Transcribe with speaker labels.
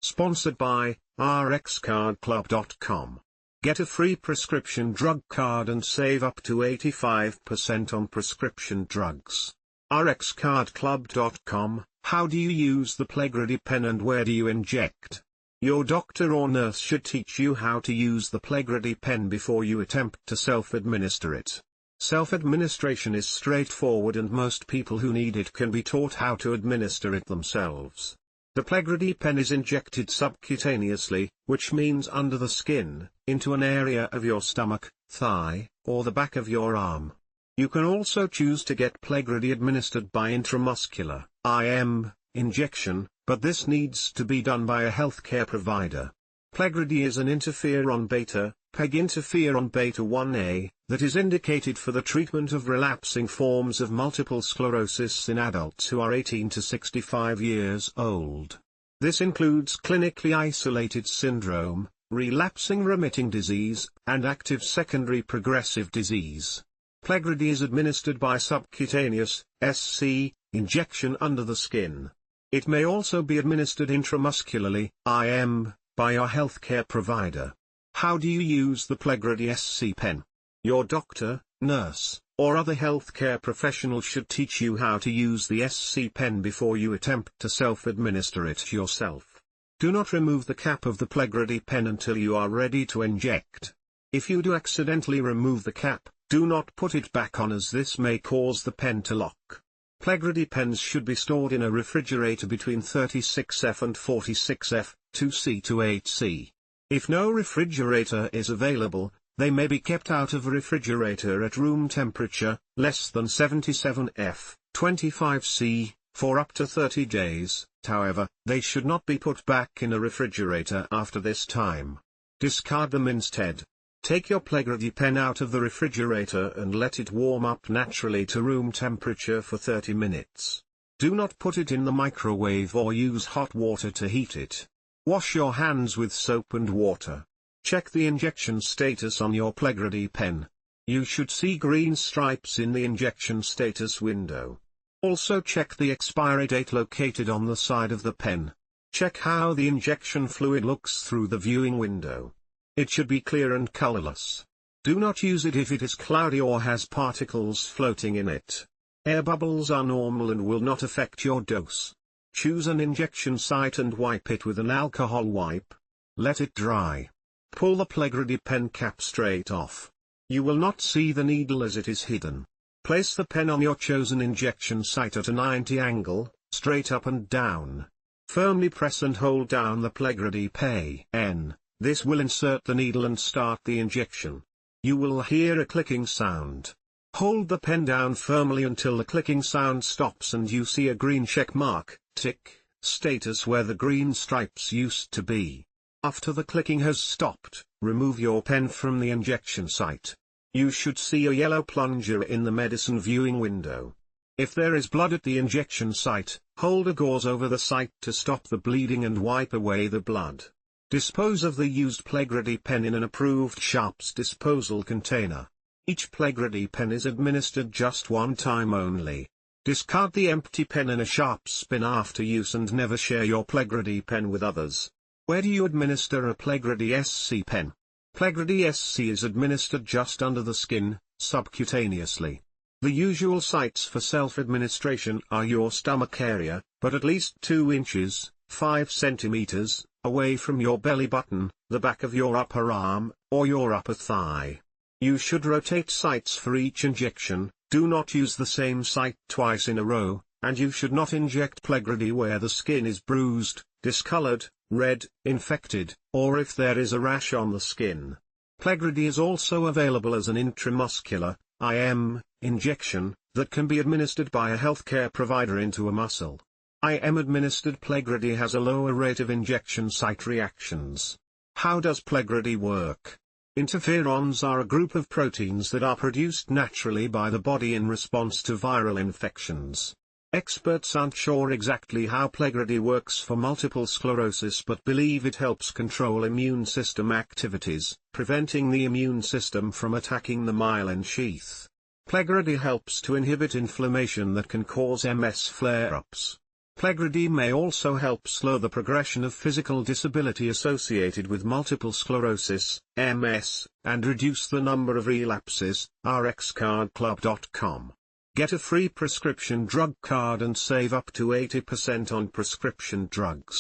Speaker 1: Sponsored by RxCardClub.com. Get a free prescription drug card and save up to 85% on prescription drugs. RxCardClub.com. How do you use the Plegridy pen and where do you inject? Your doctor or nurse should teach you how to use the Plegridy pen before you attempt to self-administer it. Self-administration is straightforward and most people who need it can be taught how to administer it themselves. The Plegridy pen is injected subcutaneously, which means under the skin, into an area of your stomach, thigh, or the back of your arm. You can also choose to get Plegridy administered by intramuscular injection, but this needs to be done by a healthcare provider. Plegridy is an interferon beta, peginterferon beta 1a, that is indicated for the treatment of relapsing forms of multiple sclerosis in adults who are 18 to 65 years old. This includes clinically isolated syndrome, relapsing remitting disease, and active secondary progressive disease. Plegridy is administered by subcutaneous SC injection under the skin. It may also be administered intramuscularly by your healthcare provider. How do you use the Plegridy SC pen? Your doctor, nurse, or other healthcare professional should teach you how to use the SC pen before you attempt to self-administer it yourself. Do not remove the cap of the Plegridy pen until you are ready to inject. If you do accidentally remove the cap, do not put it back on as this may cause the pen to lock. Plegridy pens should be stored in a refrigerator between 36F and 46F, 2C to 8C. If no refrigerator is available, they may be kept out of a refrigerator at room temperature, less than 77F, 25C, for up to 30 days, however, they should not be put back in a refrigerator after this time. Discard them instead. Take your Plegridy pen out of the refrigerator and let it warm up naturally to room temperature for 30 minutes. Do not put it in the microwave or use hot water to heat it. Wash your hands with soap and water. Check the injection status on your Plegridy pen. You should see green stripes in the injection status window. Also check the expiry date located on the side of the pen. Check how the injection fluid looks through the viewing window. It should be clear and colorless. Do not use it if it is cloudy or has particles floating in it. Air bubbles are normal and will not affect your dose. Choose an injection site and wipe it with an alcohol wipe. Let it dry. Pull the Plegridy pen cap straight off. You will not see the needle as it is hidden. Place the pen on your chosen injection site at a 90 angle, straight up and down. Firmly press and hold down the Plegridy pen. This will insert the needle and start the injection. You will hear a clicking sound. Hold the pen down firmly until the clicking sound stops and you see a green check mark, tick, status where the green stripes used to be. After the clicking has stopped, remove your pen from the injection site. You should see a yellow plunger in the medicine viewing window. If there is blood at the injection site, hold a gauze over the site to stop the bleeding and wipe away the blood. Dispose of the used Plegridy pen in an approved sharps disposal container. Each Plegridy pen is administered just one time only. Discard the empty pen in a sharps bin after use and never share your Plegridy pen with others. Where do you administer a Plegridy SC pen? Plegridy SC is administered just under the skin, subcutaneously. The usual sites for self-administration are your stomach area, but at least 2 inches, 5 centimeters, away from your belly button, the back of your upper arm, or your upper thigh. You should rotate sites for each injection, do not use the same site twice in a row, and you should not inject Plegridy where the skin is bruised, discolored, red, infected, or if there is a rash on the skin. Plegridy is also available as an intramuscular injection, that can be administered by a healthcare provider into a muscle. administered Plegridy has a lower rate of injection site reactions. How does Plegridy work? Interferons are a group of proteins that are produced naturally by the body in response to viral infections. Experts aren't sure exactly how Plegridy works for multiple sclerosis but believe it helps control immune system activities, preventing the immune system from attacking the myelin sheath. Plegridy helps to inhibit inflammation that can cause MS flare-ups. Plegridy may also help slow the progression of physical disability associated with multiple sclerosis, MS, and reduce the number of relapses. rxcardclub.com. Get a free prescription drug card and save up to 80% on prescription drugs.